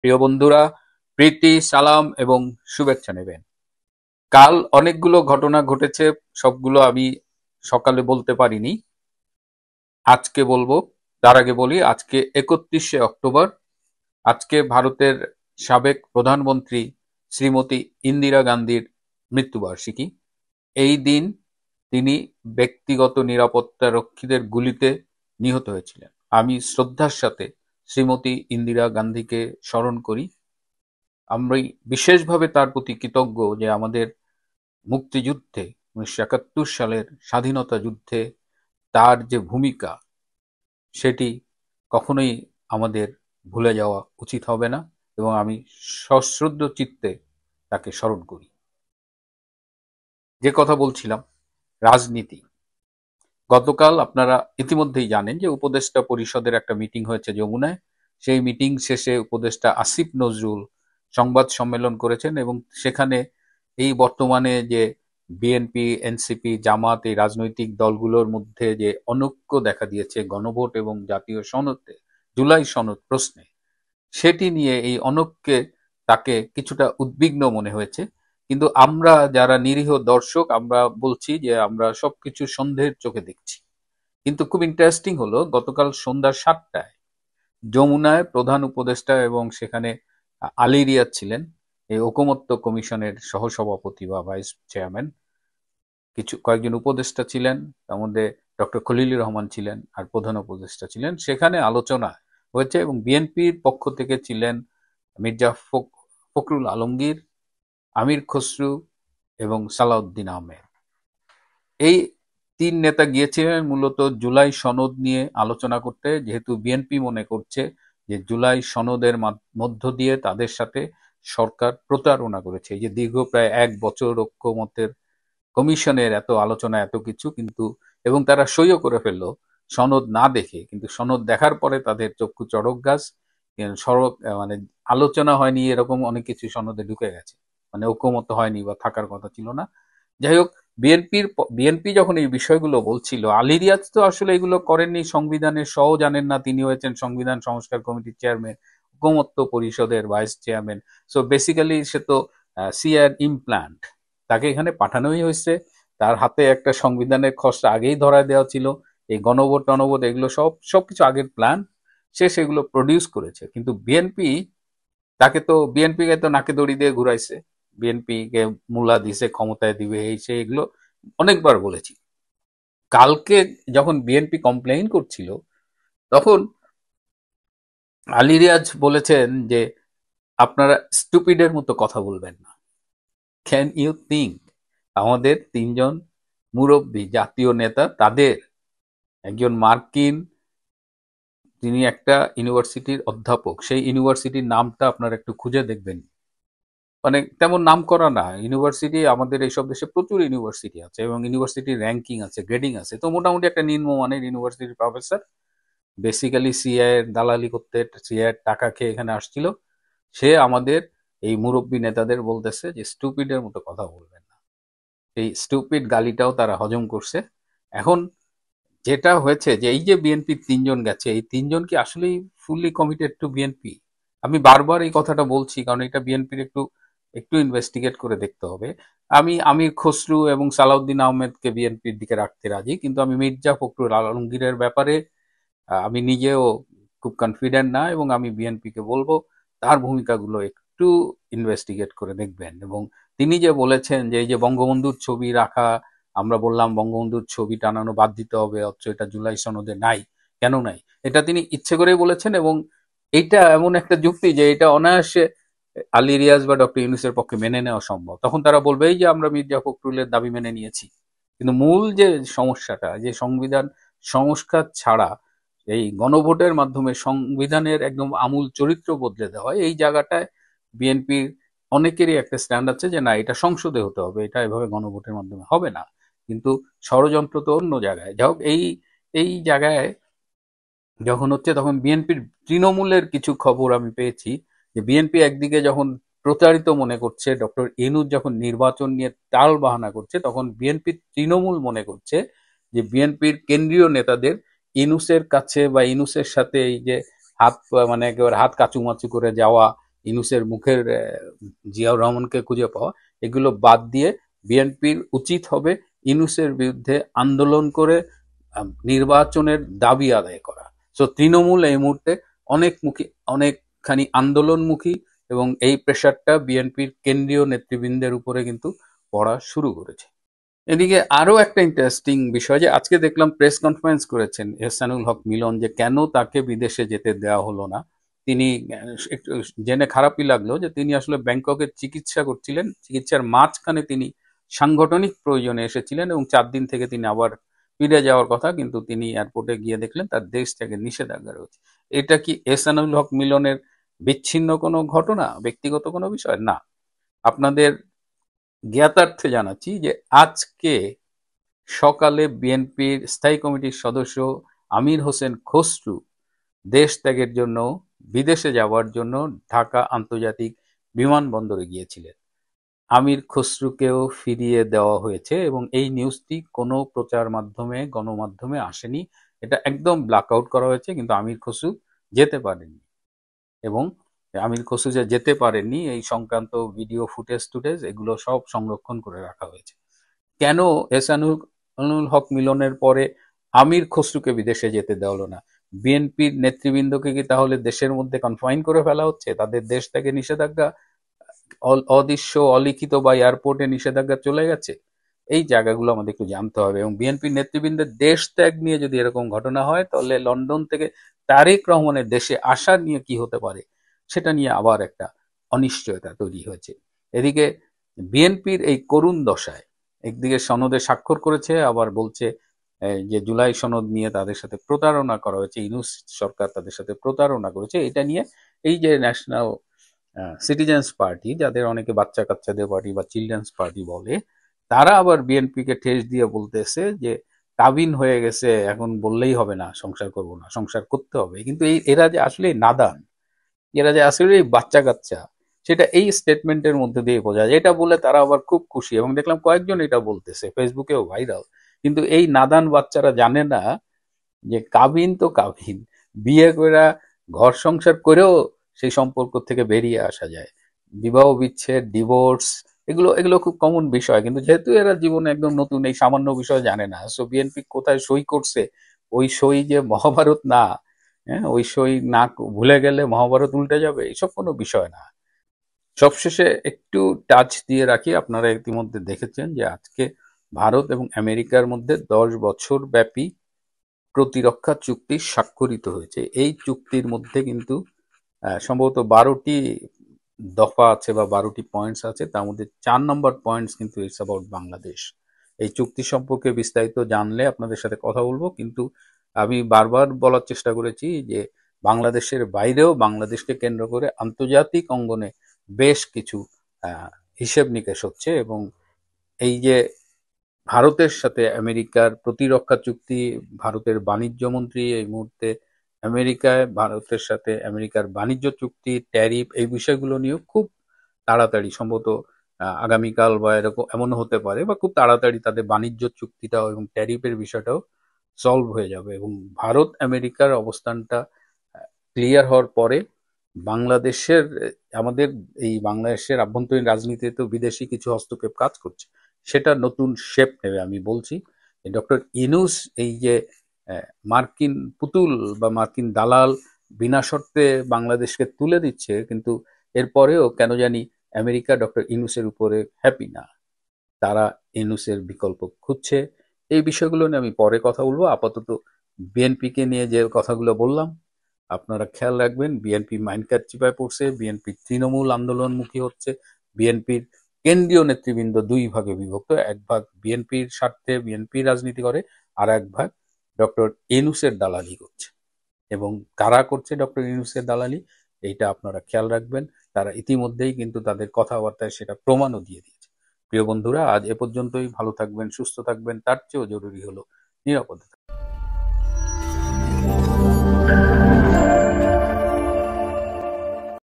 প্রিয় বন্ধুরা, প্রীতি, সালাম এবং শুভেচ্ছা নেবেন। কাল অনেকগুলো ঘটনা ঘটেছে, সবগুলো আমি সকালে বলতে পারিনি, আজকে বলবো। তার আগে বলি, আজকে 31শে অক্টোবর। আজকে ভারতের সাবেক প্রধানমন্ত্রী শ্রীমতী ইন্দিরা গান্ধীর মৃত্যুবার্ষিকী। এই দিন তিনি ব্যক্তিগত নিরাপত্তা রক্ষীদের গুলিতে নিহত হয়েছিলেন। আমি শ্রদ্ধার সাথে শ্রীমতী ইন্দিরা গান্ধীকে স্মরণ করি। আমরা বিশেষভাবে তার প্রতি কৃতজ্ঞ যে আমাদের মুক্তিযুদ্ধে 1971 সালের স্বাধীনতা যুদ্ধে তার যে ভূমিকা, সেটি কখনোই আমাদের ভুলে যাওয়া উচিত হবে না, এবং আমি সশ্রদ্ধ চিত্তে তাকে স্মরণ করি। যে কথা বলছিলাম, রাজনীতি। গতকাল আপনারা ইতিমধ্যেই জানেন যে উপদেষ্টা পরিষদের একটা মিটিং হয়েছে যমুনায়। সেই মিটিং শেষে উপদেষ্টা আসিফ নজরুল সংবাদ সম্মেলন করেছেন, এবং সেখানে এই বর্তমানে যে বিএনপি, এনসিপি, জামাত, এই রাজনৈতিক দলগুলোর মধ্যে যে অনৈক্য দেখা দিয়েছে গণভোট এবং জাতীয় সনদে, জুলাই সনদ প্রশ্নে, সেটি নিয়ে এই অনৈক্যে তাকে কিছুটা উদ্বিগ্ন মনে হয়েছে। কিন্তু আমরা যারা নিরীহ দর্শক, আমরা বলছি যে আমরা সবকিছু সন্দেহের চোখে দেখছি। কিন্তু খুব ইন্টারেস্টিং হলো, গতকাল সন্ধ্যা 7টায় যমুনায় প্রধান উপদেষ্টা এবং সেখানে আলী রিয়াদ ছিলেন, এই ঐকমত্য কমিশনের সহসভাপতি বা ভাইস চেয়ারম্যান। কয়েকজন উপদেষ্টা ছিলেন, তার মধ্যে ডক্টর খলিলুর রহমান ছিলেন, আর প্রধান উপদেষ্টা ছিলেন। সেখানে আলোচনা হয়েছে, এবং বিএনপির পক্ষ থেকে ছিলেন মির্জা ফখরুল আলমগীর, আমির খসরু এবং সালাউদ্দিন আহমেদ। এই তিন নেতা গিয়েছিলেন মূলত জুলাই সনদ নিয়ে আলোচনা করতে, যেহেতু বিএনপি মনে করছে যে জুলাই সনদের মধ্য দিয়ে তাদের সাথে সরকার প্রতারণা করেছে। এই যে দীর্ঘ প্রায় 1 বছর ঐক্যমত্যের কমিশনের এত আলোচনা, এত কিছু, কিন্তু এবং তারা সইও করে ফেললো সনদ না দেখে, কিন্তু সনদ দেখার পরে তাদের চক্ষু চড়ক গাছ। সড়ক মানে আলোচনা হয়নি এরকম অনেক কিছু সনদে ঢুকে গেছে, মানে ঐকমত্য হয়নি বা থাকার কথা ছিল না। যাই হোক, বিএনপি যখন এই বিষয়গুলো বলছিল, আলী রিয়াজ তো আসলে এগুলো করেননি, সংবিধানের সহ জানেন না। তিনি হয়েছেন সংবিধান সংস্কার কমিটির চেয়ারম্যান, ঐকমত্য পরিষদের ভাইস চেয়ারম্যান। সো বেসিক্যালি সে তো সিআর ইমপ্লান্ট। তাকে এখানে পাঠানোই হয়েছে, তার হাতে একটা সংবিধানের খসড়া আগেই ধরায় দেওয়া ছিল। এই গণভোট টনভোট এগুলো সবকিছু আগের প্ল্যান, সে সেগুলো প্রডিউস করেছে। কিন্তু বিএনপিকে তো নাকে দড়ি দিয়ে ঘুরাইছে, বিএনপি কে মূলা দিছে, ক্ষমতায় দিবে, এই সে এগুলো অনেকবার বলেছি। কালকে যখন বিএনপি কমপ্লেইন করছিল, তখন আলী রিয়াজ বলেছেন যে আপনারা স্টুপিডের মতো কথা বলবেন না। ক্যান ইউ থিঙ্ক, আমাদের তিনজন মুরব্বী জাতীয় নেতা, তাদের একজন মার্কিন, তিনি একটা ইউনিভার্সিটির অধ্যাপক, সেই ইউনিভার্সিটির নামটা আপনারা একটু খুঁজে দেখবেন। মানে তেমন নাম করা না ইউনিভার্সিটি, আমাদের এইসব দেশে প্রচুর ইউনিভার্সিটি আছে এবং ইউনিভার্সিটির র্যাঙ্কিং আছে, গ্রেডিং আছে। তো মোটামুটি একটা নিম্নমানের ইউনিভার্সিটির প্রফেসর, বেসিক্যালি সিআই এর দালালি করতে, সিআই এর টাকা খেয়ে এখানে আসছিল। সে আমাদের এই মুরব্বী নেতাদের বলতেছে যে স্টুপিডের মতো কথা বলবেন না। এই স্টুপিড গালিটাও তারা হজম করছে। এখন যেটা হয়েছে যে এই যে বিএনপির তিনজন গেছে, এই তিনজন কি আসলেই ফুললি কমিটেড টু বিএনপি? আমি বারবার এই কথাটা বলছি, কারণ এটা বিএনপির একটু একটু ইনভেস্টিগেট করে দেখতে হবে। আমি আমির খসরু এবং সালাউদ্দিন আহমেদকে বিএনপির দিকে রাখতে রাজি, কিন্তু আমি মির্জা ফখরুল আলমগীরের ব্যাপারে আমি নিজেও খুব কনফিডেন্ট না, এবং আমি বিএনপিকে বলবো তার ভূমিকাগুলো একটু ইনভেস্টিগেট করে দেখবেন। এবং তিনি যে বলেছেন যে এই যে বঙ্গবন্ধুর ছবি রাখা, আমরা বললাম বঙ্গবন্ধুর ছবি টানানো বাদ দিতে হবে, অথচ এটা জুলাই সনদে নাই, কেন নাই? এটা তিনি ইচ্ছে করেই বলেছেন, এবং এইটা এমন একটা যুক্তি যে এটা অনায়াসে আলী রিয়াজ বা ডক্টর ইউনূসের পক্ষে মেনে নেওয়া সম্ভব। তখন তারা বলবে এই যে আমরা মির্জা ফখরুলের দাবি মেনে নিয়েছি। কিন্তু মূল যে সমস্যাটা, যে সংবিধান সংস্কার ছাড়া এই গণভোটের মাধ্যমে সংবিধানের একদম আমূল চরিত্র বদলে দেওয়া, এই জায়গাটায় বিএনপির অনেকেরই একটা স্ট্যান্ড আছে যে না, এটা সংসদে হতে হবে, এটা এভাবে গণভোটের মাধ্যমে হবে না। কিন্তু ষড়যন্ত্র তো অন্য জায়গায়। যাই হোক, এই এই জায়গায় যখন হচ্ছে, তখন বিএনপির তৃণমূলের কিছু খবর আমি পেয়েছি যে বিএনপি একদিকে যখন প্রচারিত মনে করছে, ডক্টর ইউনূস যখন নির্বাচন নিয়ে টাল বাহানা করছে, তখন বিএনপির তৃণমূল মনে করছে যে বিএনপির কেন্দ্রীয় নেতাদের ইউনূসের কাছে বা ইউনূসের সাথে এই যে হাত, মানে একেবারে হাত কাচুমাচু করে যাওয়া, ইউনূসের মুখের জিয়াউর রহমানকে খুঁজে পাওয়া, এগুলো বাদ দিয়ে বিএনপির উচিত হবে ইউনূসের বিরুদ্ধে আন্দোলন করে নির্বাচনের দাবি আদায় করা। সো তৃণমূল এই মুহূর্তে অনেকখানি আন্দোলনমুখী, এবং এই প্রেশারটা বিএনপির কেন্দ্রীয় নেতৃবৃন্দের উপরে কিন্তু পড়া শুরু করেছে। এদিকে আরো একটা ইন্টারেস্টিং বিষয়, যে আজকে দেখলাম প্রেস কনফারেন্স করেছেন এহসানুল হক মিলন, যে কেন তাকে বিদেশে যেতে দেওয়া হলো না। তিনি একটু জেনে খারাপই লাগলো যে তিনি আসলে ব্যাংককে চিকিৎসা করছিলেন, চিকিৎসার মাঝখানে তিনি সাংগঠনিক প্রয়োজনে এসেছিলেন এবং 4 দিন থেকে তিনি আবার ফিরে যাওয়ার কথা, কিন্তু তিনি এয়ারপোর্টে গিয়ে দেখলেন তার দেশ থেকে নিষেধাজ্ঞা রয়েছে। এটা কি এহসানুল হক মিলনের বিচ্ছিন্ন কোনো ঘটনা, ব্যক্তিগত কোনো বিষয়? না, আপনাদের জ্ঞাতার্থে জানাচ্ছি যে আজকে সকালে বিএনপির স্থায়ী কমিটির সদস্য আমির হোসেন খসরু দেশ ত্যাগের জন্য, বিদেশে যাওয়ার জন্য ঢাকা আন্তর্জাতিক বিমানবন্দরে গিয়েছিলেন। আমির খসরুকেও ফিরিয়ে দেওয়া হয়েছে এবং এই নিউজটি কোনো প্রচার মাধ্যমে, গণমাধ্যমে আসেনি। এটা একদম ব্ল্যাক আউট করা হয়েছে, কিন্তু আমির খসরু যেতে পারেননি। এবং আমির খসরু যে যেতে পারেননি এই সংক্রান্ত ভিডিও ফুটেজ এগুলো সব সংরক্ষণ করে রাখা হয়েছে। কেন এহসানুল হক মিলনের পরে আমির খসরুকে বিদেশে যেতে দেওয়া হলো না? বিএনপির নেতৃবৃন্দকে কি তাহলে দেশের মধ্যে কনফাইন করে ফেলা হচ্ছে? তাদের দেশ থেকে নিষেধাজ্ঞা, অদৃশ্য অলিখিত বা এয়ারপোর্টে নিষেধাজ্ঞা চলে গেছে? এই জায়গাগুলো আমাদের একটু জানতে হবে। এবং বিএনপির নেতৃবৃন্দের দেশ ত্যাগ নিয়ে যদি এরকম ঘটনা হয়, তাহলে লন্ডন থেকে তারেক রহমানের দেশে আসা নিয়ে কি হতে পারে, সেটা নিয়ে আবার একটা অনিশ্চয়তা তৈরি হয়েছে। এদিকে বিএনপির এই করুণ দশায় একদিকে সনদে স্বাক্ষর করেছে, আবার বলছে যে জুলাই সনদ নিয়ে তাদের সাথে প্রতারণা করা হয়েছে, ইউনূস সরকার তাদের সাথে প্রতারণা করেছে। এটা নিয়ে এই যে ন্যাশনাল সিটিজেন্স পার্টি, যাদের অনেকে বাচ্চা কাচ্চাদের পার্টি বা চিলড্রেন্স পার্টি বলে, তারা আবার বিএনপিকে ঠেস দিয়ে বলতেছে যে কাবিন হয়ে গেছে, এখন বললেই হবে না সংসার করব না, সংসার করতে হবে। কিন্তু এরা যে আসলে নাদান, এরা যে আসলে বাচ্চা কাচ্চা, সেটা এই স্টেটমেন্টের মধ্যে দিয়ে বোঝা যায়। এটা বলে তারা আবার খুব খুশি, এবং দেখলাম কয়েকজন এটা বলতেছে, ফেসবুকেও ভাইরাল। কিন্তু এই নাদান বাচ্চারা জানে না যে কাবিন তো কাবিন, বিয়ে করে ঘর সংসার করেও সেই সম্পর্ক থেকে বেরিয়ে আসা যায়। বিবাহ বিচ্ছেদ, ডিভোর্স, এগুলো এগুলো খুব কমন বিষয়, কিন্তু যেহেতু এরা জীবনে একদম নতুন, এই সামান্য বিষয় জানে না। সো বিএনপি কোথায় সই করছে, ওই সই যে মহাভারত না, হ্যাঁ, ওই সই না ভুলে গেলে মহাভারত উল্টে যাবে, এসব কোনো বিষয় না। সবশেষে একটু টাচ দিয়ে রাখি, আপনারা ইতিমধ্যে দেখেছেন যে আজকে ভারত এবং আমেরিকার মধ্যে 10 বছর ব্যাপী প্রতিরক্ষা চুক্তি স্বাক্ষরিত হয়েছে। এই চুক্তির মধ্যে কিন্তু সম্ভবত 12টি দফা আছে বা 12টি পয়েন্টস আছে, তার মধ্যে 4 নম্বর পয়েন্টস কিন্তু ইটস অ্যাবাউট বাংলাদেশ। এই চুক্তি সম্পর্কে বিস্তারিত জানলে আপনাদের সাথে কথা বলবো, কিন্তু আমি বারবার বলার চেষ্টা করেছি যে বাংলাদেশের বাইরেও বাংলাদেশকে কেন্দ্র করে আন্তর্জাতিক অঙ্গনে বেশ কিছু হিসেব নিকেশ হচ্ছে, এবং এই যে ভারতের সাথে আমেরিকার প্রতিরক্ষা চুক্তি, ভারতের বাণিজ্য মন্ত্রী এই মুহূর্তে আমেরিকায়, ভারতের সাথে আমেরিকার বাণিজ্য চুক্তি, ট্যারিফ, এই বিষয়গুলো নিয়েও খুব তাড়াতাড়ি, সম্ভবত আগামীকাল বা এরকম এমন হতে পারে, বা খুব তাড়াতাড়ি তাদের বাণিজ্য চুক্তিটাও এবং ট্যারিফের বিষয়টাও সলভ হয়ে যাবে। এবং ভারত আমেরিকার অবস্থানটা ক্লিয়ার হওয়ার পরে বাংলাদেশের, আমাদের এই বাংলাদেশের আভ্যন্তরীণ রাজনীতিতে তো বিদেশি কিছু হস্তক্ষেপ কাজ করছে, সেটা নতুন শেপ নেবে। আমি বলছি ডক্টর ইউনূস এই যে মার্কিন পুতুল বা মার্কিন দালাল বিনা শর্তে বাংলাদেশকে তুলে দিচ্ছে, কিন্তু এরপরেও কেন জানি আমেরিকা ডক্টর ইউনূসের উপরে হ্যাপি না, তারা ইউনূসের বিকল্প খুঁজছে। এই বিষয়গুলো নিয়ে আমি পরে কথা বলবো। আপাতত বিএনপিকে নিয়ে যে কথাগুলো বললাম, আপনারা খেয়াল রাখবেন, বিএনপি মাইনকার চিপায় পড়ছে, বিএনপি তৃণমূল আন্দোলনমুখী হচ্ছে, বিএনপির কেন্দ্রীয় নেতৃবৃন্দ 2 ভাগে বিভক্ত, এক ভাগ বিএনপির স্বার্থে বিএনপির রাজনীতি করে, আর এক ভাগ ডক্টর ইউনূসের দালালি করছে। এবং কারা করছে ডক্টর ইউনূসের দালালি, এইটা আপনারা খেয়াল রাখবেন। তারা ইতিমধ্যেই কিন্তু তাদের কথাবার্তায় সেটা প্রমাণও দিয়ে দিয়েছে। প্রিয় বন্ধুরা, আজ এ পর্যন্তই। ভালো থাকবেন, সুস্থ থাকবেন, তার চেয়েও জরুরি হলো নিরাপদে থাকবেন।